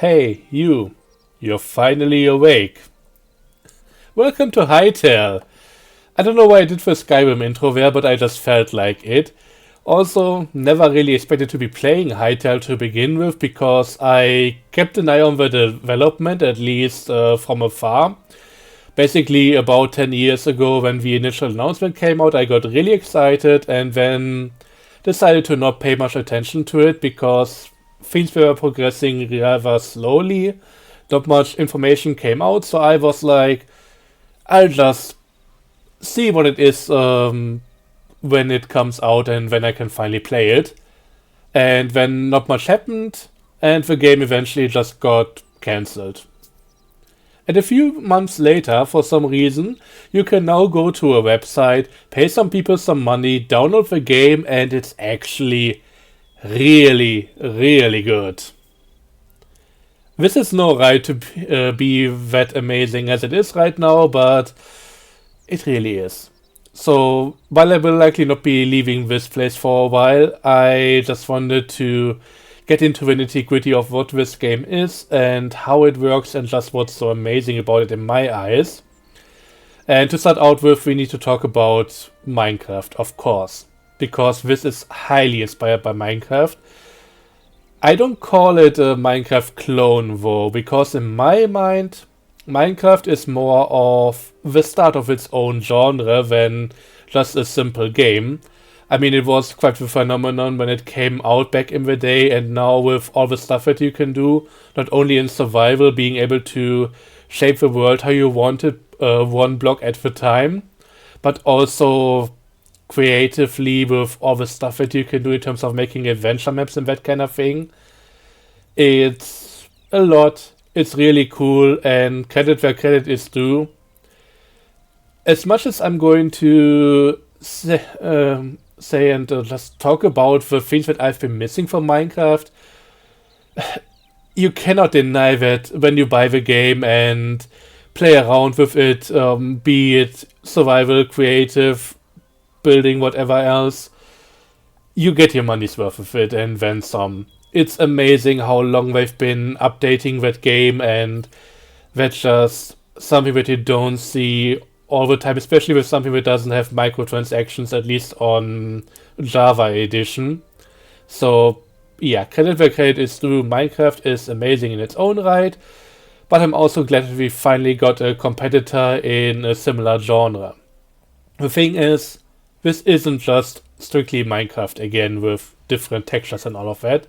Hey, you. You're finally awake. Welcome to Hytale. I don't know why I did the Skyrim intro there, but I just felt like it. Also, never really expected to be playing Hytale to begin with, because I kept an eye on the development, at least from afar. Basically, about 10 years ago, when the initial announcement came out, I got really excited and then decided to not pay much attention to it because things were progressing rather slowly. Not much information came out, so I was like, I'll just see what it is when it comes out and when I can finally play it. And then not much happened, and the game eventually just got cancelled. And a few months later, for some reason, you can now go to a website, pay some people some money, download the game, and it's actually really, really good. This is no right to be that amazing as it is right now, but it really is. So, while I will likely not be leaving this place for a while, I just wanted to get into the nitty-gritty of what this game is and how it works and just what's so amazing about it in my eyes. And to start out with, we need to talk about Minecraft, of course, because this is highly inspired by Minecraft. I don't call it a Minecraft clone though, because in my mind, Minecraft is more of the start of its own genre than just a simple game. I mean, it was quite a phenomenon when it came out back in the day, and now with all the stuff that you can do, not only in survival, being able to shape the world how you want it, one block at the time, but also creatively with all the stuff that you can do in terms of making adventure maps and that kind of thing. It's a lot. It's really cool, and credit where credit is due. As much as I'm going to say and just talk about the things that I've been missing from Minecraft, you cannot deny that when you buy the game and play around with it, be it survival, creative, building, whatever else, you get your money's worth of it and then some. It's amazing how long they've been updating that game, and that's just something that you don't see all the time, especially with something that doesn't have microtransactions, at least on Java Edition. So, yeah, credit where credit is due. Minecraft is amazing in its own right, but I'm also glad that we finally got a competitor in a similar genre. The thing is, this isn't just strictly Minecraft again with different textures and all of that.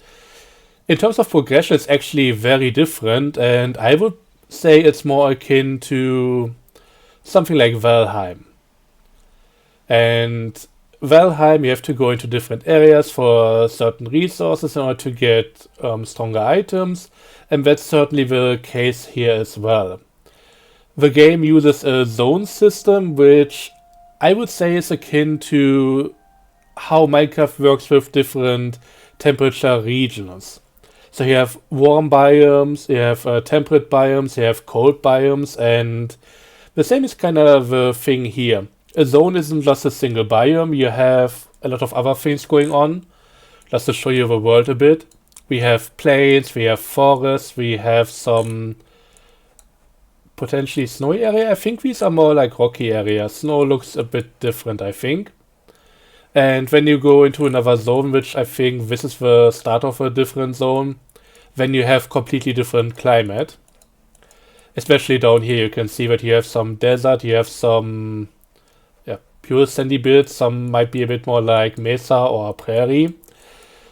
In terms of progression, it's actually very different, and I would say it's more akin to something like Valheim. And Valheim, you have to go into different areas for certain resources in order to get stronger items, and that's certainly the case here as well. The game uses a zone system, which I would say is akin to how Minecraft works with different temperature regions. So you have warm biomes, you have temperate biomes, you have cold biomes, and the same is kind of the thing here. A zone isn't just a single biome, you have a lot of other things going on. Just to show you the world a bit. We have plains, we have forests, we have some potentially snowy area. I think these are more like rocky areas. Snow looks a bit different, I think. And when you go into another zone, which I think this is the start of a different zone, then you have completely different climate. Especially down here, you can see that you have some desert, you have some pure sandy bits, some might be a bit more like mesa or prairie.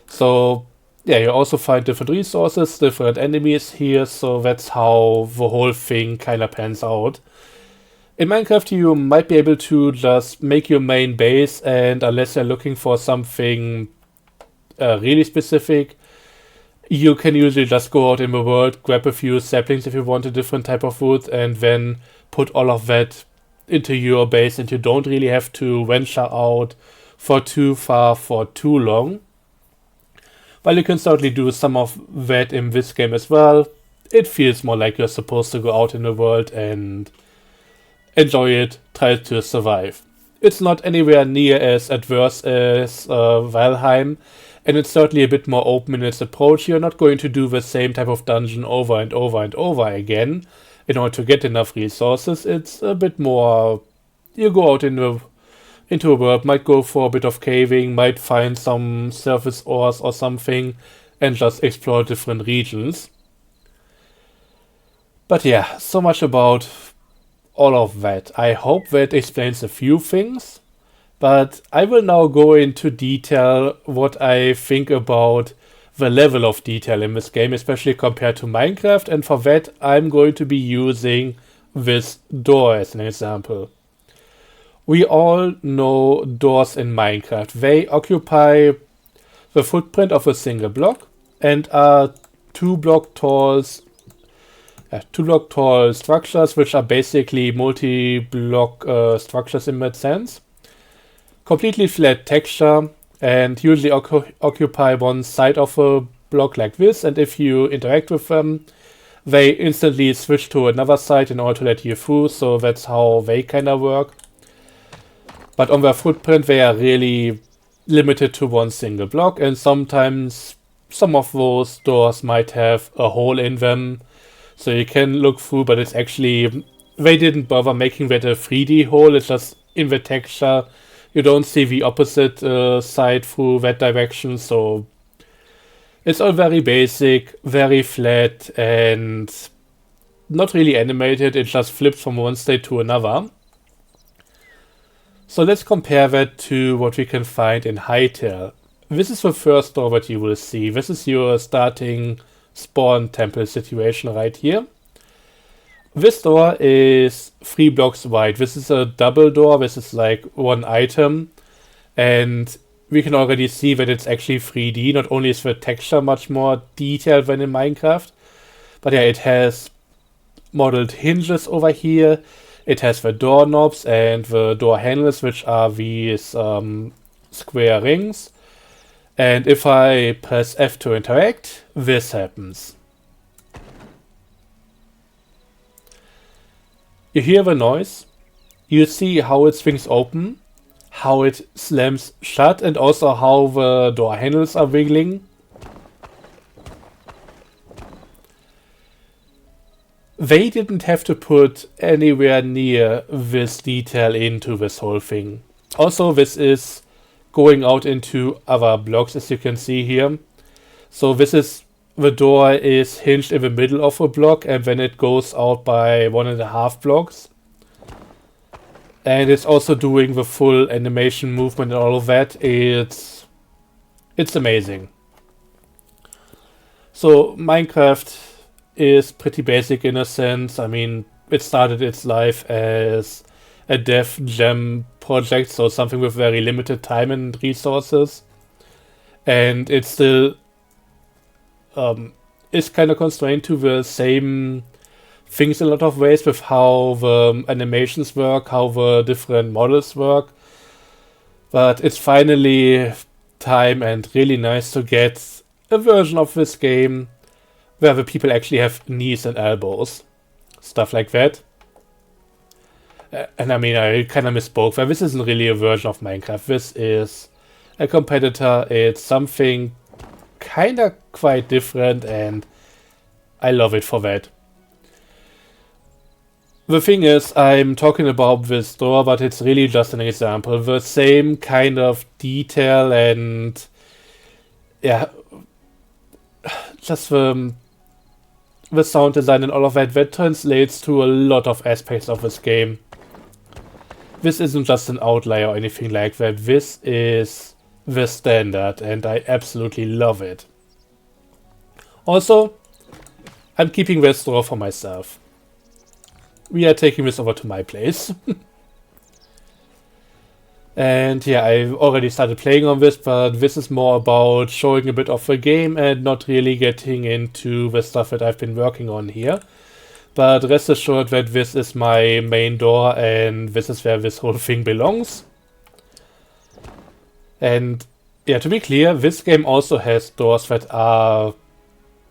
So yeah, you also find different resources, different enemies here, so that's how the whole thing kind of pans out. In Minecraft, you might be able to just make your main base, and unless you're looking for something really specific, you can usually just go out in the world, grab a few saplings if you want a different type of wood, and then put all of that into your base, and you don't really have to venture out for too far for too long. While you can certainly do some of that in this game as well, it feels more like you're supposed to go out in the world and enjoy it, try to survive. It's not anywhere near as adverse as Valheim, And it's certainly a bit more open in its approach. You're not going to do the same type of dungeon over and over and over again in order to get enough resources. It's a bit more, you go out into a world, might go for a bit of caving, might find some surface ores or something, and just explore different regions. But yeah, so much about all of that. I hope that explains a few things, but I will now go into detail what I think about the level of detail in this game, especially compared to Minecraft, and for that I'm going to be using this door as an example. We all know doors in Minecraft. They occupy the footprint of a single block and are two block tall structures, which are basically multi-block structures in that sense. Completely flat texture and usually occupy one side of a block like this, and if you interact with them, they instantly switch to another side in order to let you through, so that's how they kind of work. But on their footprint, they are really limited to one single block, and sometimes some of those doors might have a hole in them, so you can look through, but it's actually, they didn't bother making that a 3D hole, it's just in the texture. You don't see the opposite side through that direction, so it's all very basic, very flat, and not really animated. It just flips from one state to another. So let's compare that to what we can find in Hytale. This is the first door that you will see. This is your starting spawn temple situation right here. This door is 3 blocks wide. This is a double door. This is like one item. And we can already see that it's actually 3D. Not only is the texture much more detailed than in Minecraft, but yeah, it has modeled hinges over here. It has the doorknobs and the door handles, which are these square rings. And if I press F to interact, this happens. You hear the noise, you see how it swings open, how it slams shut, and also how the door handles are wiggling. They didn't have to put anywhere near this detail into this whole thing. Also, this is going out into other blocks, as you can see here. So the door is hinged in the middle of a block, and then it goes out by 1.5 blocks. And it's also doing the full animation movement and all of that. It's amazing. So Minecraft is pretty basic in a sense. I mean, it started its life as a dev jam project, so something with very limited time and resources. And it still is kind of constrained to the same things in a lot of ways with how the animations work, how the different models work. But it's finally time and really nice to get a version of this game where the people actually have knees and elbows. Stuff like that. And I mean, I kind of misspoke, but this isn't really a version of Minecraft. This is a competitor. It's something kind of quite different, and I love it for that. The thing is, I'm talking about this door, but it's really just an example. The same kind of detail and yeah, just the sound design and all of that translates to a lot of aspects of this game. This isn't just an outlier or anything like that. This is the standard, and I absolutely love it. Also, I'm keeping this door for myself. We are taking this over to my place. And yeah, I've already started playing on this, but this is more about showing a bit of the game and not really getting into the stuff that I've been working on here. But rest assured that this is my main door, and this is where this whole thing belongs. And yeah, to be clear, this game also has doors that are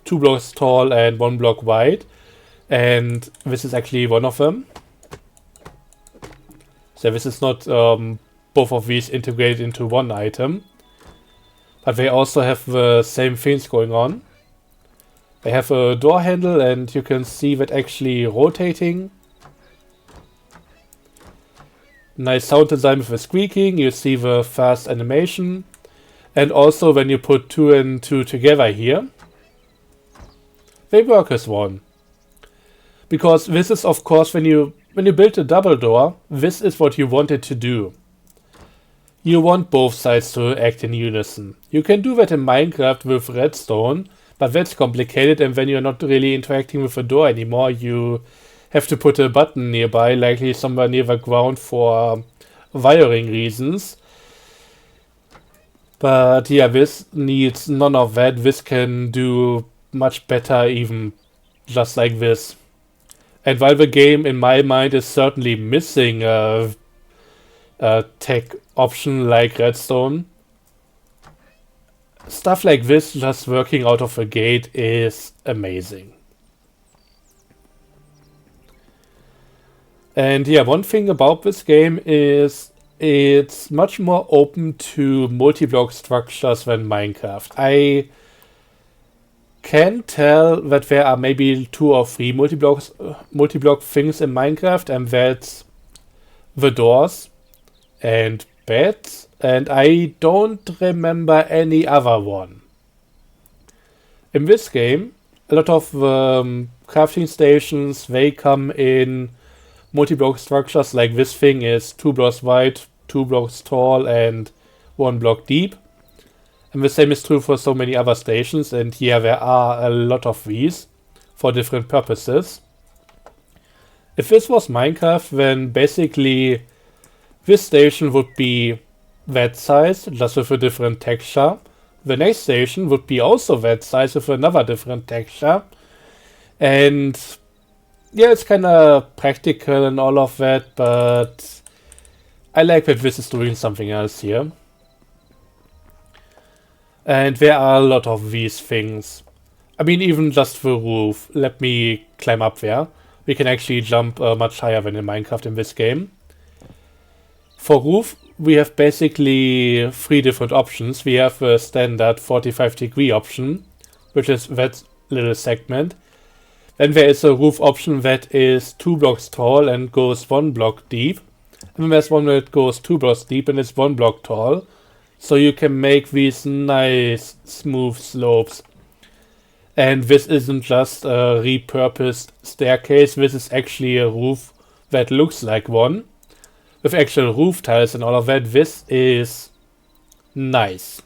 2 blocks tall and 1 block wide. And this is actually one of them. So this is not both of these integrated into one item. but they also have the same things going on. They have a door handle and you can see that actually rotating. Nice sound design with the squeaking, you see the fast animation. And also when you put 2 and 2 together here, they work as one. Because this is of course when you build a double door, this is what you want it to do. You want both sides to act in unison. You can do that in Minecraft with redstone, but that's complicated, and when you're not really interacting with the door anymore, you have to put a button nearby, likely somewhere near the ground for wiring reasons. But yeah, this needs none of that. This can do much better even just like this. And while the game, in my mind, is certainly missing a tech option like redstone, stuff like this just working out of the gate is amazing. And yeah, one thing about this game is it's much more open to multi-block structures than Minecraft. I can tell that there are maybe 2 or 3 multi-block things in Minecraft, and that's the doors and beds, and I don't remember any other one. In this game, a lot of crafting stations, they come in multi-block structures, like this thing is 2 blocks wide, 2 blocks tall, and 1 block deep. And the same is true for so many other stations, and yeah, there are a lot of these for different purposes. If this was Minecraft, then basically this station would be that size, just with a different texture. The next station would be also that size with another different texture. And yeah, it's kind of practical and all of that, but I like that this is doing something else here. And there are a lot of these things. I mean, even just the roof. Let me climb up there. We can actually jump much higher than in Minecraft in this game. For roof, we have basically 3 different options. We have the standard 45-degree option, which is that little segment. Then there is a roof option that is 2 blocks tall and goes 1 block deep. And then there's one that goes 2 blocks deep and is 1 block tall. So you can make these nice smooth slopes. And this isn't just a repurposed staircase, this is actually a roof that looks like one. With actual roof tiles and all of that, this is nice.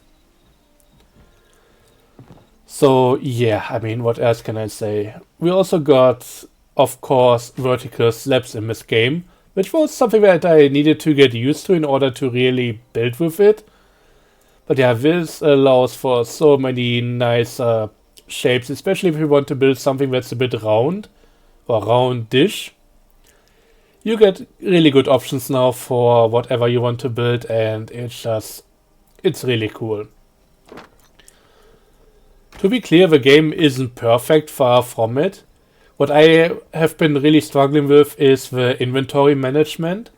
So yeah, I mean, what else can I say? We also got, of course, vertical slabs in this game, which was something that I needed to get used to in order to really build with it. But yeah, this allows for so many nice shapes, especially if you want to build something that's a bit round or roundish. You get really good options now for whatever you want to build, and it's really cool. To be clear, the game isn't perfect, far from it. What I have been really struggling with is the inventory management.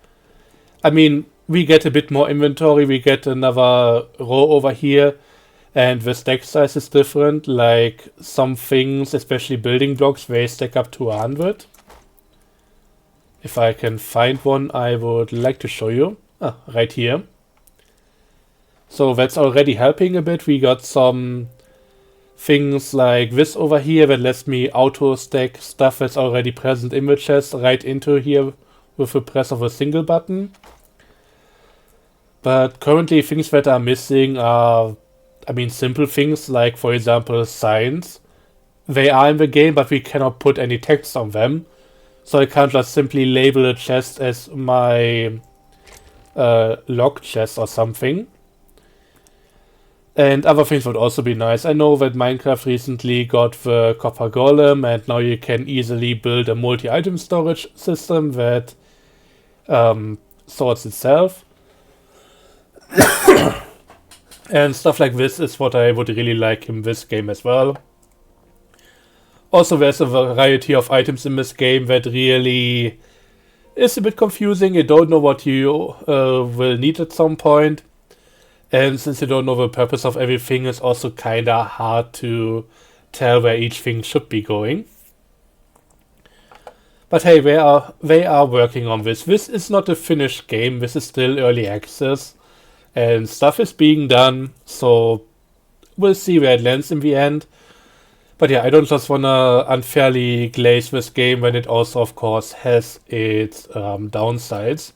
I mean, we get a bit more inventory, we get another row over here, and the stack size is different, like some things, especially building blocks, they stack up to 100. If I can find one, I would like to show you. Right here. So that's already helping a bit. We got some things like this over here that lets me auto stack stuff that's already present in the chest right into here with the press of a single button. But currently things that are missing are, I mean, simple things like, for example, signs. They are in the game, but we cannot put any text on them. So I can't just simply label a chest as my log chest or something. And other things would also be nice. I know that Minecraft recently got the copper golem, and now you can easily build a multi-item storage system that sorts itself. And stuff like this is what I would really like in this game as well. Also, there's a variety of items in this game that really is a bit confusing. You don't know what you will need at some point. And since you don't know the purpose of everything, it's also kinda hard to tell where each thing should be going. But hey, they are working on this. This is not a finished game. This is still early access, and stuff is being done. So we'll see where it lands in the end. But yeah, I don't just wanna unfairly glaze this game when it also, of course, has its downsides.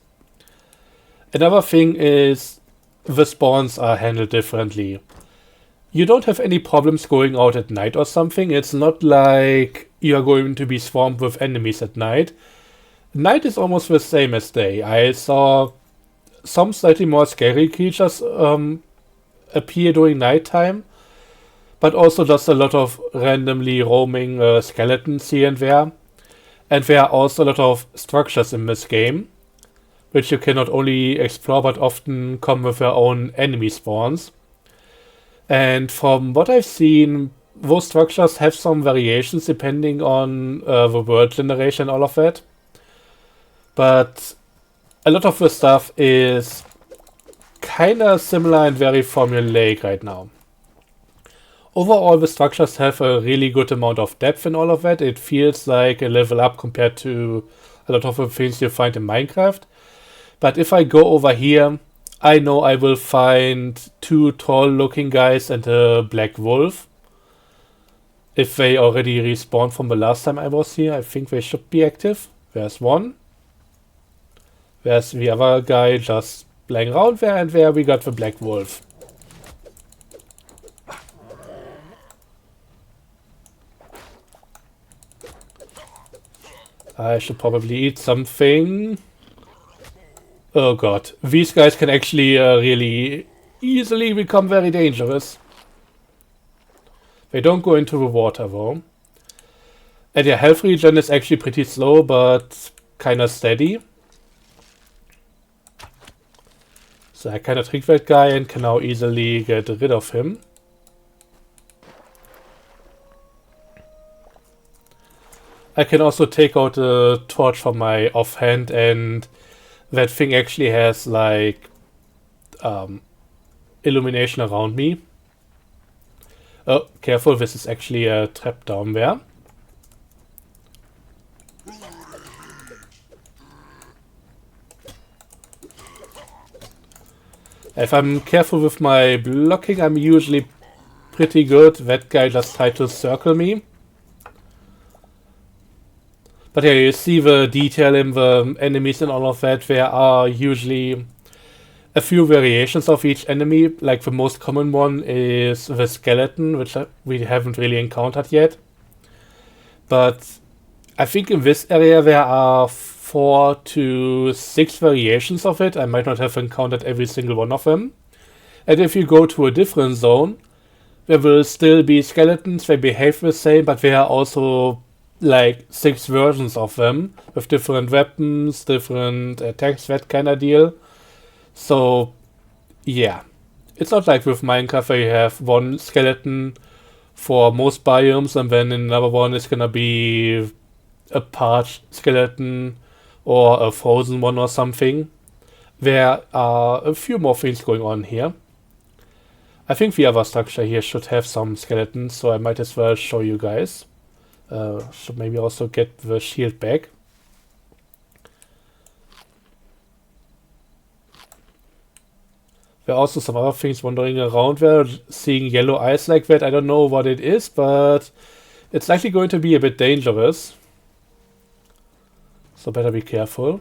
Another thing is the spawns are handled differently. You don't have any problems going out at night or something. It's not like you are going to be swarmed with enemies at night. Night is almost the same as day. I saw some slightly more scary creatures appear during nighttime, but also just a lot of randomly roaming skeletons here and there. And there are also a lot of structures in this game, which you can not only explore but often come with their own enemy spawns. And from what I've seen, those structures have some variations depending on the world generation and all of that. But a lot of the stuff is kinda similar and very formulaic right now. Overall, the structures have a really good amount of depth and all of that. It feels like a level up compared to a lot of the things you find in Minecraft. But if I go over here, I know I will find two tall looking guys and a black wolf. If they already respawned from the last time I was here, I think they should be active. There's one. There's the other guy just playing around there, and there we got the black wolf. I should probably eat something. Oh god, these guys can actually really easily become very dangerous. They don't go into the water though. And their health regen is actually pretty slow, but kinda steady. So I kinda tricked that guy and can now easily get rid of him. I can also take out the torch from my offhand, and that thing actually has like illumination around me. Oh, careful, this is actually a trap down there. If I'm careful with my blocking, I'm usually pretty good. That guy just tried to circle me. But yeah, you see the detail in the enemies and all of that. There are usually a few variations of each enemy. Like the most common one is the skeleton, which we haven't really encountered yet. But I think in this area there are 4 to 6 variations of it. I might not have encountered every single one of them. And if you go to a different zone, there will still be skeletons. They behave the same, but there are also like 6 versions of them with different weapons, different attacks, that kind of deal. So yeah, it's not like with Minecraft where you have one skeleton for most biomes and then another one is gonna be a parched skeleton or a frozen one or something. There are a few more things going on here. I think the other structure here should have some skeletons, so I might as well show you guys. Should maybe also get the shield back. There are also some other things wandering around there. Seeing yellow eyes like that, I don't know what it is, but it's likely going to be a bit dangerous. So better be careful.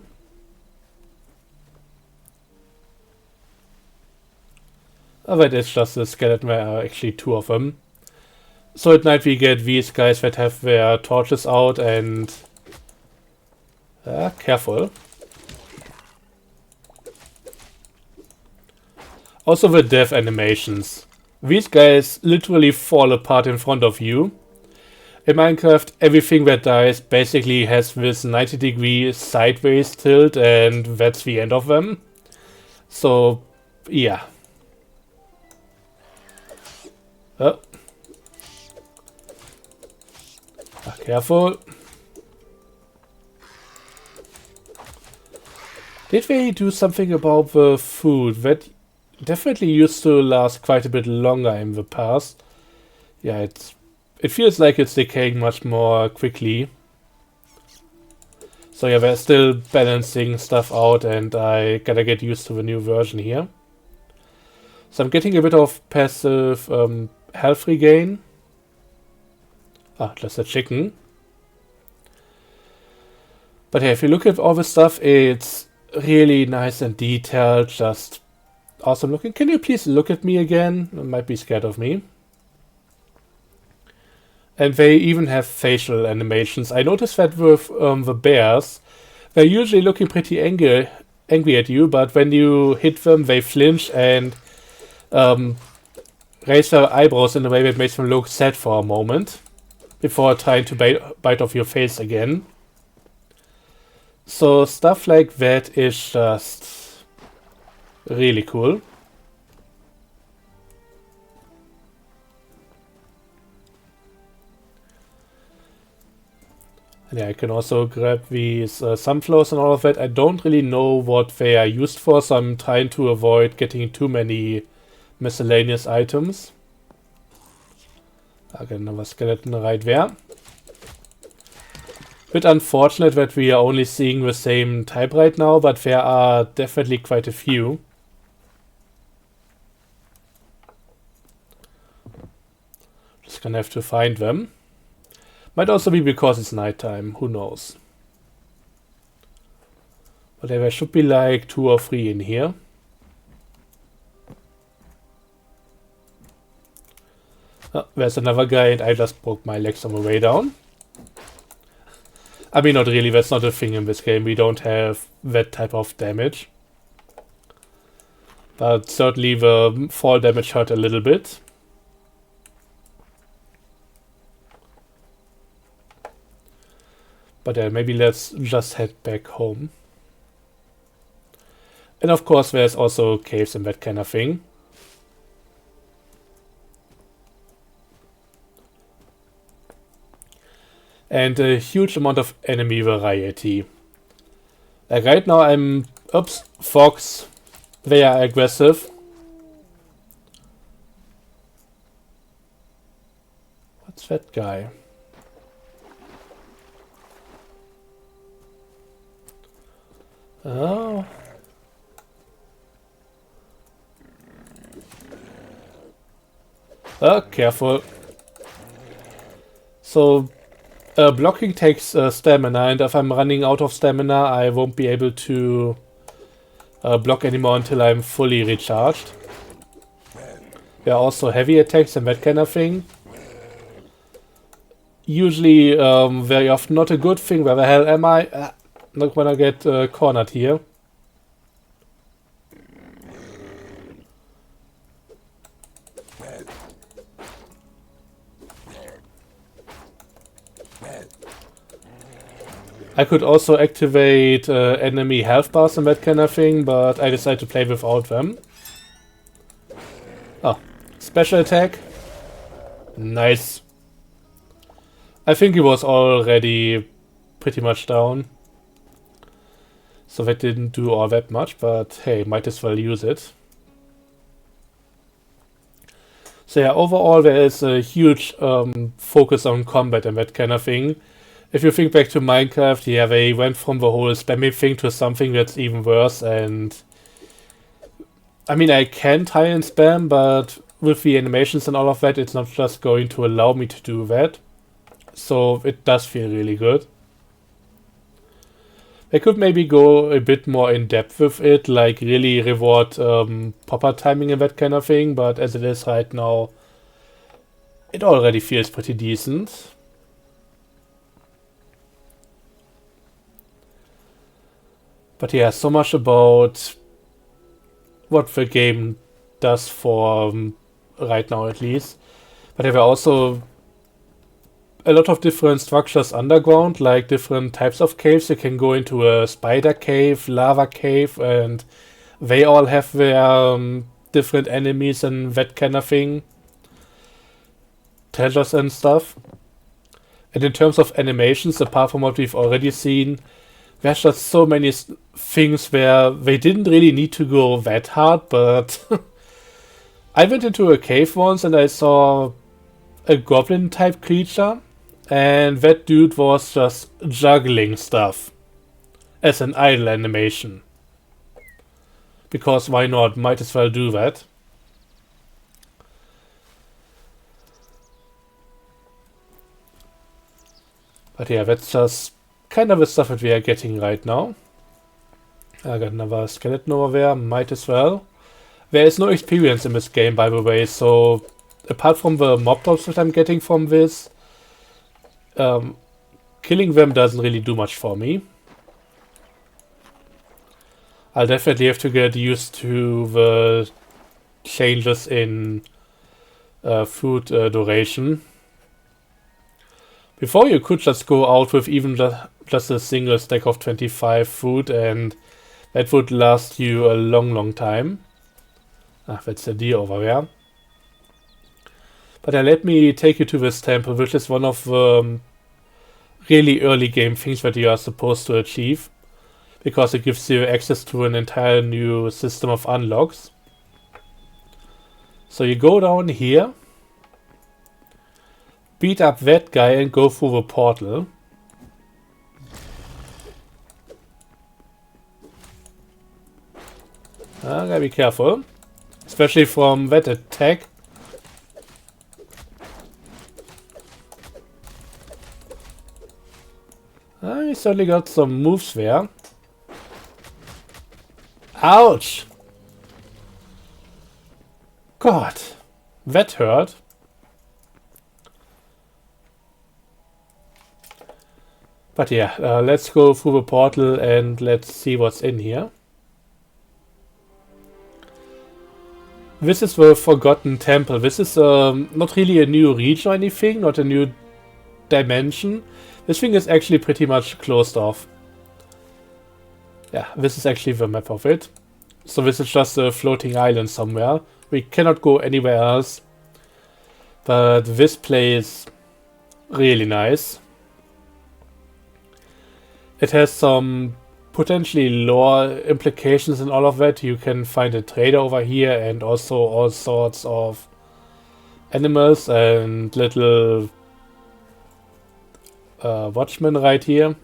Oh, that is just a skeleton. There are actually 2 of them. So at night we get these guys that have their torches out and... careful. Also the death animations. These guys literally fall apart in front of you. In Minecraft, everything that dies basically has this 90-degree sideways tilt, and that's the end of them. So, yeah. Oh. Careful. Did they do something about the food? That definitely used to last quite a bit longer in the past. Yeah, it feels like it's decaying much more quickly. So yeah, we're still balancing stuff out, and I gotta get used to the new version here. So I'm getting a bit of passive health regain. Ah, just a chicken. But yeah, if you look at all the stuff, it's really nice and detailed, just awesome looking. Can you please look at me again? You might be scared of me. And they even have facial animations. I noticed that with the bears, they're usually looking pretty angry at you, but when you hit them, they flinch and raise their eyebrows in a way that makes them look sad for a moment before trying to bite off your face again. So stuff like that is just really cool. And yeah, I can also grab these sunflowers and all of that. I don't really know what they are used for, so I'm trying to avoid getting too many miscellaneous items. I got another skeleton right there. Bit unfortunate that we are only seeing the same type right now, but there are definitely quite a few. Just gonna have to find them. Might also be because it's nighttime, who knows. But there should be like 2 or 3 in here. Oh, there's another guy and I just broke my legs on the way down. I mean, not really, that's not a thing in this game. We don't have that type of damage. But certainly the fall damage hurt a little bit. But yeah, maybe let's just head back home. And of course there's also caves and that kind of thing. And a huge amount of enemy variety. Like right now I'm... Oops, fox. They are aggressive. What's that guy? Oh. Careful. So, blocking takes stamina, and if I'm running out of stamina, I won't be able to block anymore until I'm fully recharged. There are also heavy attacks and that kind of thing. Usually, very often not a good thing. Where the hell am I? Not gonna get cornered here. I could also activate enemy health bars and that kind of thing, but I decided to play without them. Oh, special attack. Nice. I think he was already pretty much down. So that didn't do all that much, but hey, might as well use it. So yeah, overall there is a huge focus on combat and that kind of thing. If you think back to Minecraft, yeah, they went from the whole spammy thing to something that's even worse, and I mean, I can try and spam, but with the animations and all of that, it's not just going to allow me to do that. So it does feel really good. I could maybe go a bit more in depth with it, like really reward popper timing and that kind of thing, but as it is right now, it already feels pretty decent. But yeah, so much about what the game does for right now at least. But there were also a lot of different structures underground, like different types of caves. You can go into a spider cave, lava cave, and they all have their different enemies and that kind of thing. Treasures and stuff. And in terms of animations, apart from what we've already seen, There's just so many things where they didn't really need to go that hard, but I went into a cave once and I saw a goblin type creature, and that dude was just juggling stuff as an idle animation. Because why not? Might as well do that. But yeah, that's just kind of the stuff that we are getting right now. I got another skeleton over there, might as well. There is no experience in this game, by the way, so apart from the mob drops that I'm getting from this, killing them doesn't really do much for me. I'll definitely have to get used to the changes in food duration. Before you could just go out with even just a single stack of 25 food, and that would last you a long time. Ah, that's a deer over there. But let me take you to this temple, which is one of the really early game things that you are supposed to achieve, because it gives you access to an entire new system of unlocks. So you go down here, beat up that guy and go through the portal. Gotta be careful, especially from that attack. He certainly got some moves there. Ouch! God, that hurt. But yeah, let's go through the portal and let's see what's in here. This is the Forgotten Temple. This is not really a new region or anything, not a new dimension. This thing is actually pretty much closed off. Yeah, this is actually the map of it. So this is just a floating island somewhere. We cannot go anywhere else. But this place really nice. It has some potentially lore implications and all of that. You can find a trader over here and also all sorts of animals and little watchmen right here.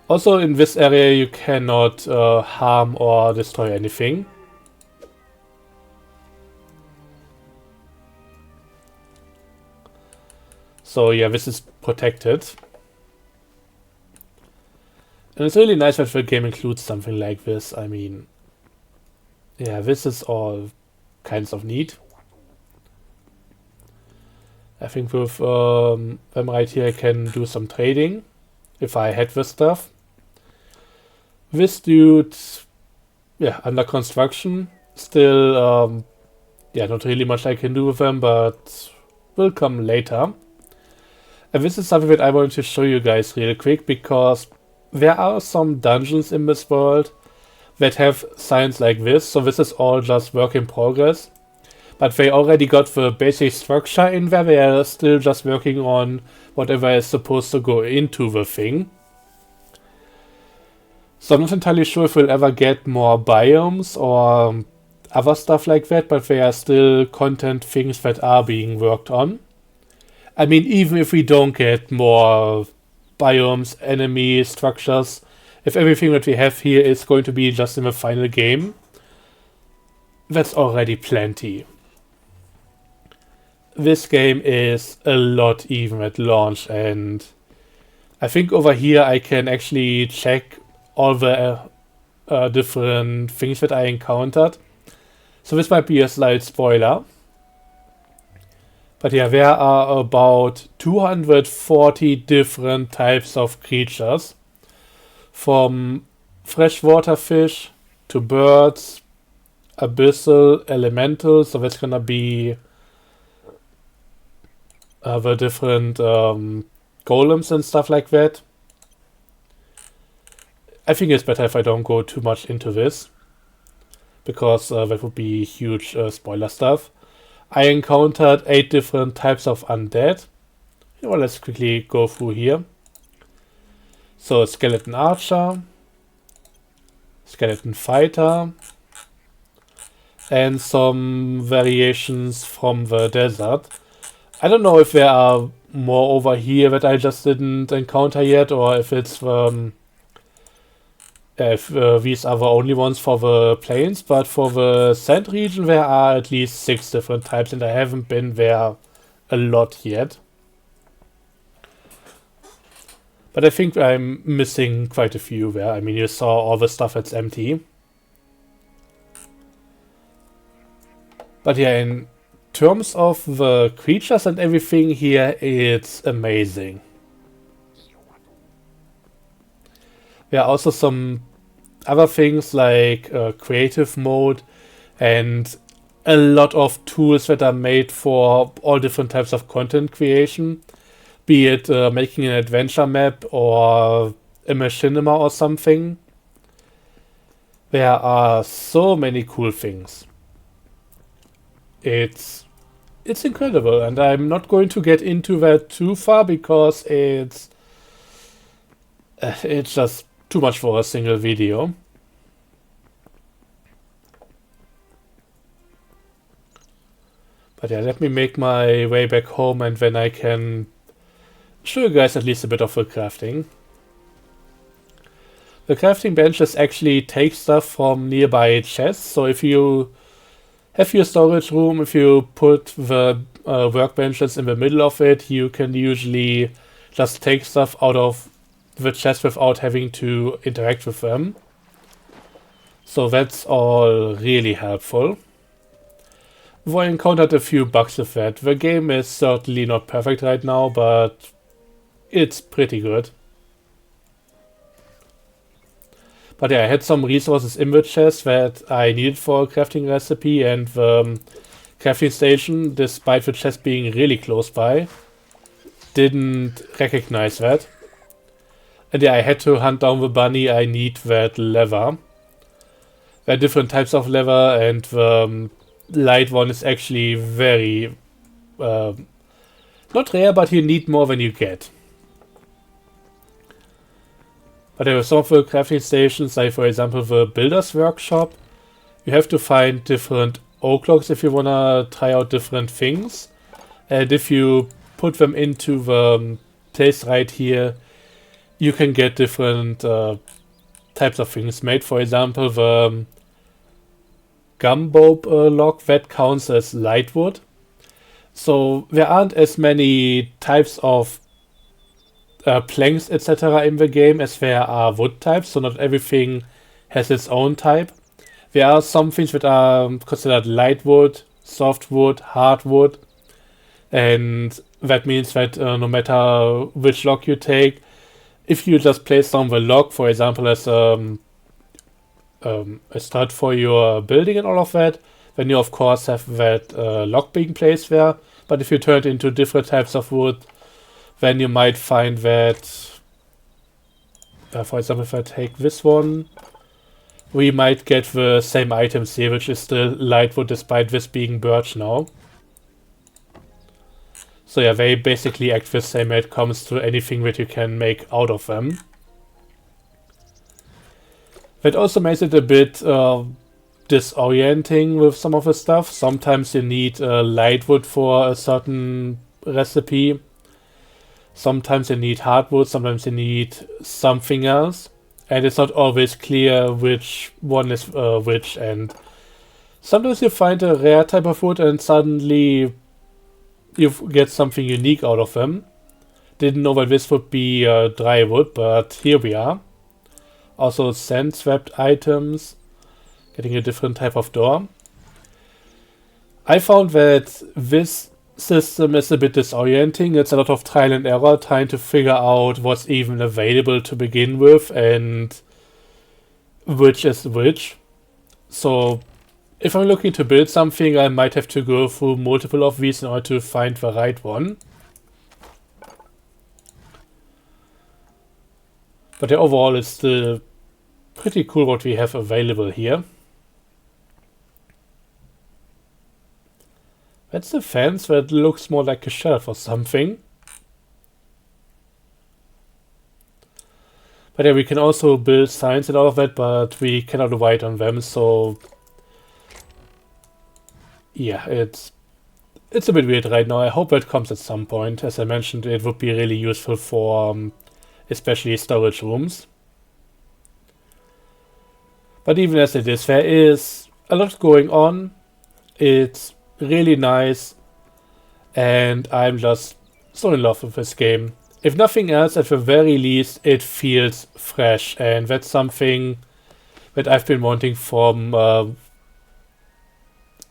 Also in this area you cannot harm or destroy anything. So yeah, this is protected. And it's really nice that the game includes something like this. I mean, yeah, this is all kinds of neat. I think with them right here I can do some trading if I had this stuff. This dude, yeah, under construction. Still, yeah, not really much I can do with them, but will come later. And this is something that I wanted to show you guys real quick, because there are some dungeons in this world that have signs like this, so this is all just work in progress. But they already got the basic structure in there, they are still just working on whatever is supposed to go into the thing. So I'm not entirely sure if we'll ever get more biomes or other stuff like that, but they are still content things that are being worked on. I mean, even if we don't get more biomes, enemy structures, if everything that we have here is going to be just in the final game, that's already plenty. This game is a lot even at launch, and I think over here I can actually check all the different things that I encountered. So this might be a slight spoiler. But yeah, there are about 240 different types of creatures. From freshwater fish to birds, abyssal, elemental, so that's gonna be the different golems and stuff like that. I think it's better if I don't go too much into this, because that would be huge spoiler stuff. I encountered 8 different types of undead. Well, let's quickly go through here. So skeleton archer, skeleton fighter, and some variations from the desert. I don't know if there are more over here that I just didn't encounter yet, or if it's if these are the only ones for the plains, but for the sand region there are at least 6 different types, and I haven't been there a lot yet. But I think I'm missing quite a few there. I mean, you saw all the stuff that's empty. But yeah, in terms of the creatures and everything here, it's amazing. There are also some other things like creative mode and a lot of tools that are made for all different types of content creation, be it making an adventure map or a machinima or something. There are so many cool things. It's incredible, and I'm not going to get into that too far because it's just too much for a single video. But yeah, let me make my way back home, and then I can show you guys at least a bit of the crafting. The crafting benches actually take stuff from nearby chests, so if you have your storage room, if you put the workbenches in the middle of it, you can usually just take stuff out of the chest without having to interact with them. So that's all really helpful. Though I encountered a few bugs with that. The game is certainly not perfect right now, but it's pretty good. But yeah, I had some resources in the chest that I needed for a crafting recipe, and the crafting station, despite the chest being really close by, didn't recognize that. And yeah, I had to hunt down the bunny. I need that lever. There are different types of lever, and the light one is actually very not rare, but you need more than you get. But there are some of the crafting stations, like for example the builder's workshop. You have to find different oak logs if you wanna try out different things. And if you put them into the place right here, you can get different types of things made. For example, the gumbob log, that counts as lightwood. So there aren't as many types of planks, etc. in the game as there are wood types, so not everything has its own type. There are some things that are considered lightwood, softwood, hardwood, and that means that no matter which log you take, if you just place down the log, for example, as a stud for your building and all of that, then you of course have that log being placed there. But if you turn it into different types of wood, then you might find that, for example, if I take this one, we might get the same items here, which is still lightwood despite this being birch now. So yeah, they basically act the same when it comes to anything that you can make out of them. That also makes it a bit disorienting with some of the stuff. Sometimes you need lightwood for a certain recipe. Sometimes you need hardwood, sometimes you need something else. And it's not always clear which one is which. And sometimes you find a rare type of wood and suddenly you get something unique out of them. Didn't know that this would be dry wood, but here we are. Also sand swept items. Getting a different type of door. I found that this system is a bit disorienting. It's a lot of trial and error trying to figure out what's even available to begin with and which is which. So if I'm looking to build something, I might have to go through multiple of these in order to find the right one. But overall it's still pretty cool what we have available here. That's a fence that looks more like a shelf or something. But yeah, we can also build signs and all of that, but we cannot write on them, so yeah, it's a bit weird right now. I hope that comes at some point. As I mentioned, it would be really useful for especially storage rooms. But even as it is, there is a lot going on. It's really nice, and I'm just so in love with this game. If nothing else, at the very least, it feels fresh, and that's something that I've been wanting from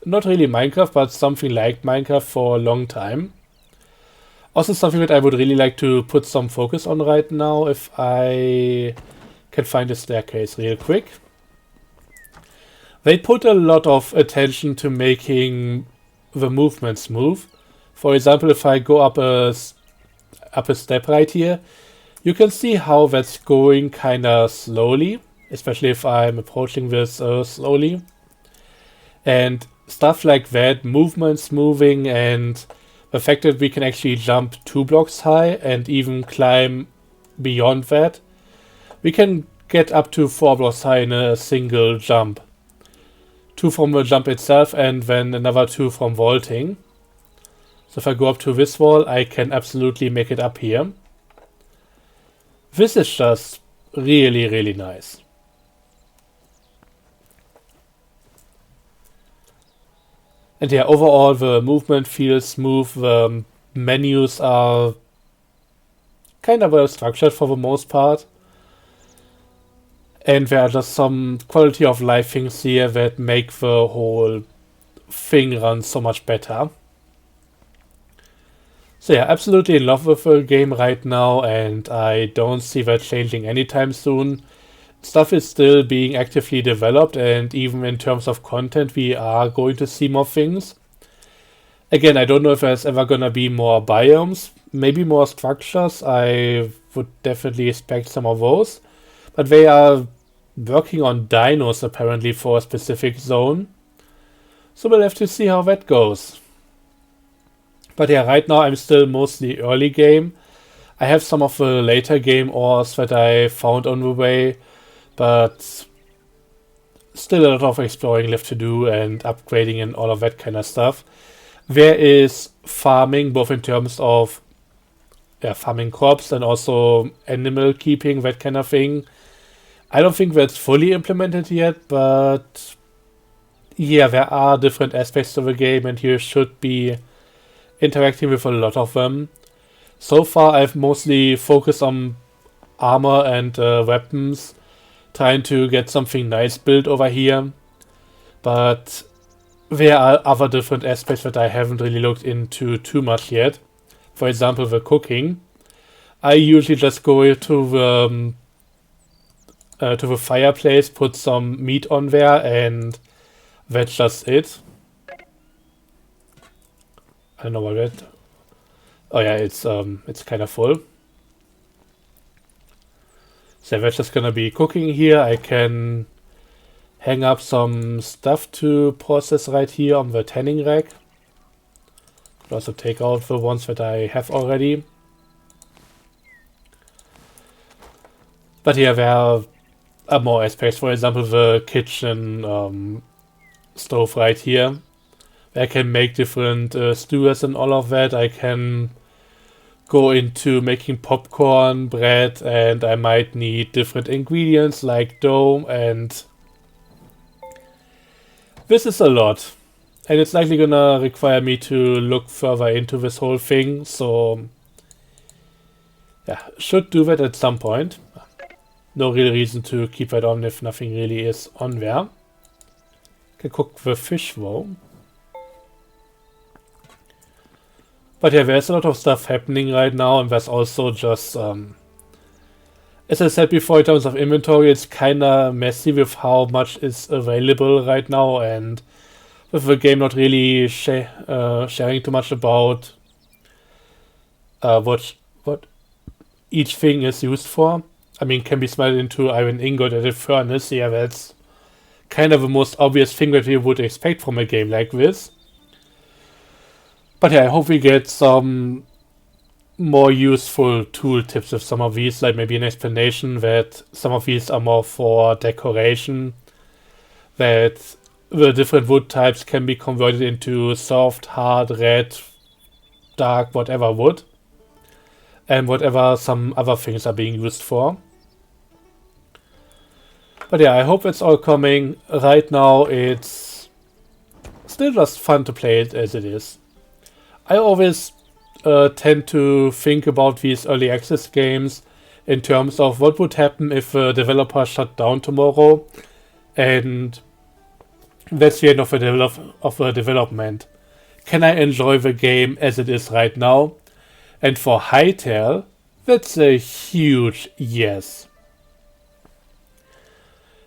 not really Minecraft, but something like Minecraft for a long time. Also something that I would really like to put some focus on right now, if I can find a staircase real quick. They put a lot of attention to making the movement smooth. For example, if I go up a step right here, you can see how that's going kinda slowly, especially if I'm approaching this slowly. And stuff like that, movements moving, and the fact that we can actually jump 2 blocks high and even climb beyond that. We can get up to 4 blocks high in a single jump. 2 from the jump itself and then another 2 from vaulting. So if I go up to this wall, I can absolutely make it up here. This is just really, really nice. And yeah, overall the movement feels smooth. The menus are kind of well structured for the most part. And there are just some quality of life things here that make the whole thing run so much better. So yeah, absolutely in love with the game right now, and I don't see that changing anytime soon. Stuff is still being actively developed, and even in terms of content, we are going to see more things. Again, I don't know if there's ever gonna be more biomes, maybe more structures. I would definitely expect some of those. But they are working on dinos apparently for a specific zone. So we'll have to see how that goes. But yeah, right now I'm still mostly early game. I have some of the later game ores that I found on the way, but still a lot of exploring left to do and upgrading and all of that kind of stuff. There is farming, both in terms of farming crops and also animal keeping, that kind of thing. I don't think that's fully implemented yet, but yeah, there are different aspects to the game and you should be interacting with a lot of them. So far I've mostly focused on armor and weapons, trying to get something nice built over here, but there are other different aspects that I haven't really looked into too much yet. For example, the cooking. I usually just go to the fireplace, put some meat on there, and that's just it. I don't know what that. Oh yeah, it's kind of full. So that's just gonna be cooking here. I can hang up some stuff to process right here on the tanning rack. Could also take out the ones that I have already. But yeah, there are more aspects. For example, the kitchen stove right here. I can make different stews and all of that. I can go into making popcorn, bread, and I might need different ingredients like dough, and this is a lot. And it's likely gonna require me to look further into this whole thing, so yeah, should do that at some point. No real reason to keep that on if nothing really is on there. Can cook the fish though. But yeah, there's a lot of stuff happening right now, and there's also just, as I said before, in terms of inventory, it's kinda messy with how much is available right now, and with the game not really sharing too much about what each thing is used for. I mean, can be smelted into iron ingot at a furnace. Yeah, that's kind of the most obvious thing that you would expect from a game like this. But yeah, I hope we get some more useful tooltips with some of these, like maybe an explanation that some of these are more for decoration, that the different wood types can be converted into soft, hard, red, dark, whatever wood, and whatever some other things are being used for. But yeah, I hope it's all coming. Right now it's still just fun to play it as it is. I always tend to think about these early access games in terms of what would happen if a developer shut down tomorrow, and that's the end of the development. Can I enjoy the game as it is right now? And for Hytale, that's a huge yes.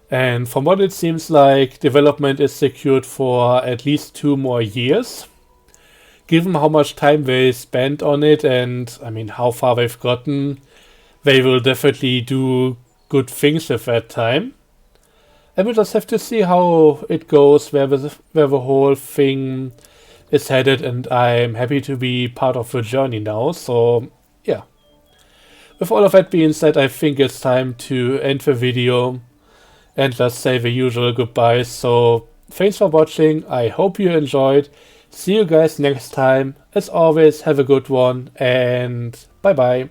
And from what it seems like, development is secured for at least 2 more years. Given how much time they spent on it and, I mean, how far they've gotten, they will definitely do good things with that time. And we'll just have to see how it goes, where the whole thing is headed, and I'm happy to be part of the journey now, so yeah. With all of that being said, I think it's time to end the video and just say the usual goodbyes. So thanks for watching, I hope you enjoyed. See you guys next time. As always, have a good one, and bye bye.